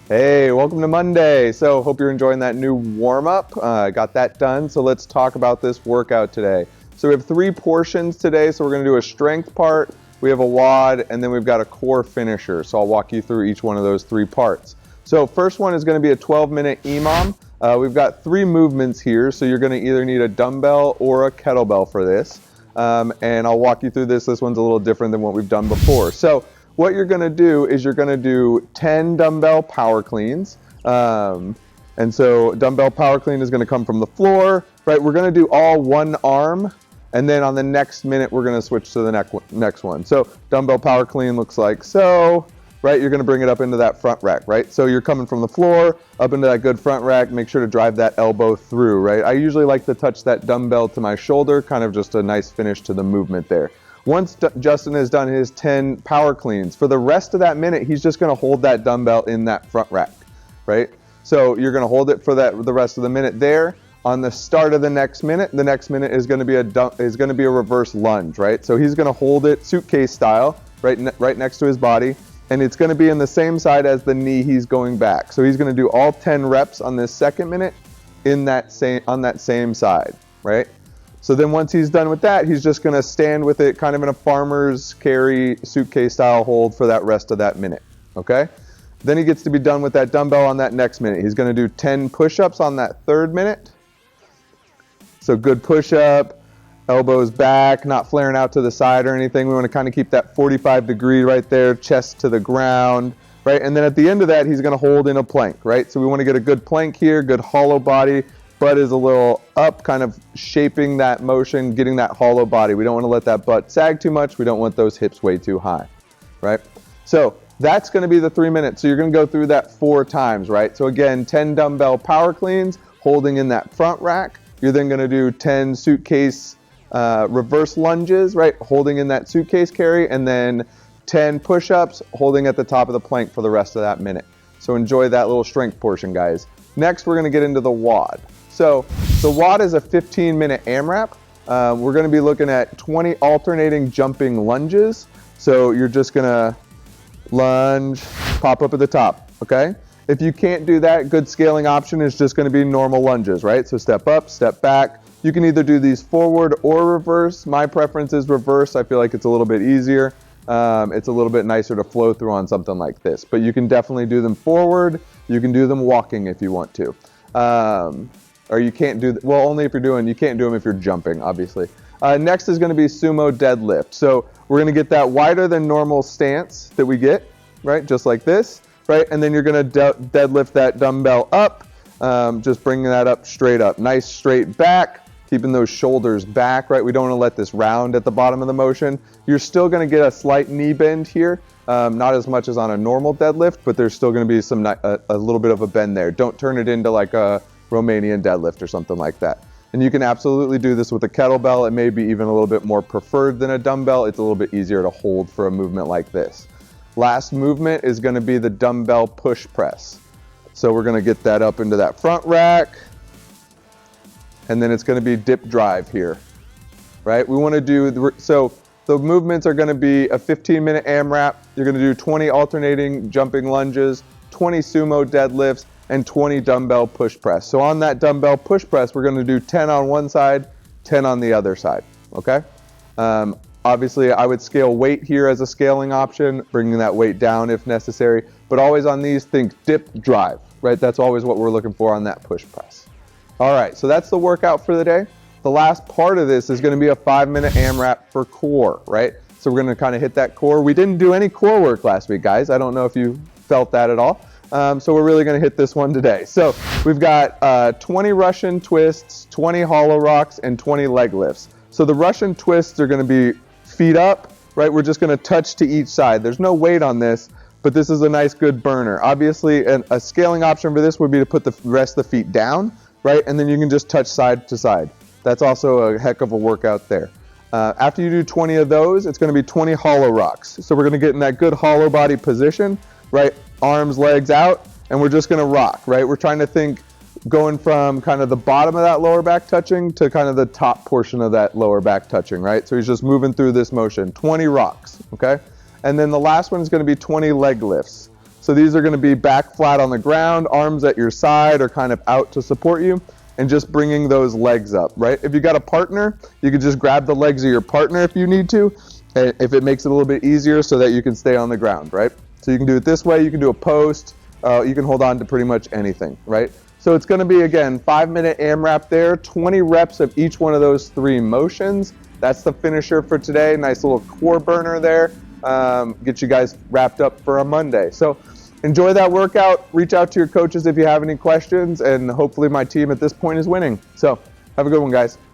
Hey, welcome to Monday. So hope you're enjoying that new warm-up. Got that done. So let's talk about this workout today. So we have 3 portions today. So we're going to do a strength part, we have a WOD, and then we've got a core finisher. So I'll walk you through each one of those 3 parts. So first one is going to be a 12-minute EMOM. We've got 3 movements here. So you're going to either need a dumbbell or a kettlebell for this. And I'll walk you through this. This one's a little different than what we've done before. So what you're going to do is you're going to do 10 dumbbell power cleans. And so dumbbell power clean is going to come from the floor, right? We're going to do all one arm. And then on the next minute, we're going to switch to the next one. So dumbbell power clean looks like so, right? You're going to bring it up into that front rack, right? So you're coming from the floor up into that good front rack. Make sure to drive that elbow through, right? I usually like to touch that dumbbell to my shoulder, kind of just a nice finish to the movement there. Once Justin has done his 10 power cleans, for the rest of that minute, he's just going to hold that dumbbell in that front rack, right? So you're going to hold it for the rest of the minute there. On the start of the next minute is going to be a reverse lunge, right? So he's going to hold it suitcase style, right next to his body, and it's going to be in the same side as the knee he's going back. So he's going to do all 10 reps on this second minute on that same side, right? So then once he's done with that, he's just going to stand with it kind of in a farmer's carry suitcase style hold for that rest of that minute, okay? Then he gets to be done with that dumbbell on that next minute. He's going to do 10 push-ups on that third minute. So good push-up, elbows back, not flaring out to the side or anything. We want to kind of keep that 45 degree right there, chest to the ground, right? And then at the end of that, he's going to hold in a plank, right? So we want to get a good plank here, good hollow body. Butt is a little up, kind of shaping that motion, getting that hollow body. We don't want to let that butt sag too much. We don't want those hips way too high, right? So that's going to be the 3 minutes. So you're going to go through that 4 times, right? So again, 10 dumbbell power cleans, holding in that front rack. You're then going to do 10 suitcase reverse lunges, right? Holding in that suitcase carry, and then 10 push-ups, holding at the top of the plank for the rest of that minute. So enjoy that little strength portion, guys. Next, we're going to get into the WOD. So the WOD is a 15-minute AMRAP. We're going to be looking at 20 alternating jumping lunges. So you're just going to lunge, pop up at the top, okay? If you can't do that, good scaling option is just going to be normal lunges, right? So step up, step back. You can either do these forward or reverse. My preference is reverse. I feel like it's a little bit easier. It's a little bit nicer to flow through on something like this. But you can definitely do them forward. You can do them walking if you want to. Or you can't do, well, only if you're doing, you can't do them if you're jumping, obviously. Next is going to be sumo deadlift. So we're going to get that wider than normal stance that we get, right? Just like this, right? And then you're going to deadlift that dumbbell up, just bringing that up straight up. Nice straight back, keeping those shoulders back, right? We don't want to let this round at the bottom of the motion. You're still going to get a slight knee bend here. Not as much as on a normal deadlift, but there's still going to be a little bit of a bend there. Don't turn it into like a Romanian deadlift or something like that. And you can absolutely do this with a kettlebell. It may be even a little bit more preferred than a dumbbell. It's a little bit easier to hold for a movement like this. Last movement is going to be the dumbbell push press. So we're going to get that up into that front rack. And then it's going to be dip drive here, right? We want to do, so the movements are going to be a 15-minute AMRAP. You're going to do 20 alternating jumping lunges, 20 sumo deadlifts, and 20 dumbbell push press. So on that dumbbell push press, we're going to do 10 on one side, 10 on the other side, okay? Obviously, I would scale weight here as a scaling option, bringing that weight down if necessary, but always on these, think dip drive, right? That's always what we're looking for on that push press. All right, so that's the workout for the day. The last part of this is going to be a 5-minute AMRAP for core, right? So we're going to kind of hit that core. We didn't do any core work last week, guys. I don't know if you felt that at all. So we're really going to hit this one today. So we've got 20 Russian twists, 20 hollow rocks, and 20 leg lifts. So the Russian twists are going to be feet up, right? We're just going to touch to each side. There's no weight on this, but this is a nice good burner. Obviously, a scaling option for this would be to put the rest of the feet down, right? And then you can just touch side to side. That's also a heck of a workout there. After you do 20 of those, it's going to be 20 hollow rocks. So we're going to get in that good hollow body position, right? Arms, legs out, and we're just going to rock, right? We're trying to think going from kind of the bottom of that lower back touching to kind of the top portion of that lower back touching, right? So he's just moving through this motion. 20 rocks, okay? And then the last one is going to be 20 leg lifts. So these are going to be back flat on the ground, arms at your side or kind of out to support you, and just bringing those legs up, right? If you got a partner, you could just grab the legs of your partner if you need to, if it makes it a little bit easier so that you can stay on the ground, right? So you can do it this way, you can do a post, you can hold on to pretty much anything, right? So it's going to be, again, 5-minute AMRAP there, 20 reps of each one of those 3 motions. That's the finisher for today. Nice little core burner there. Get you guys wrapped up for a Monday. So enjoy that workout. Reach out to your coaches if you have any questions, and hopefully my team at this point is winning. So have a good one, guys.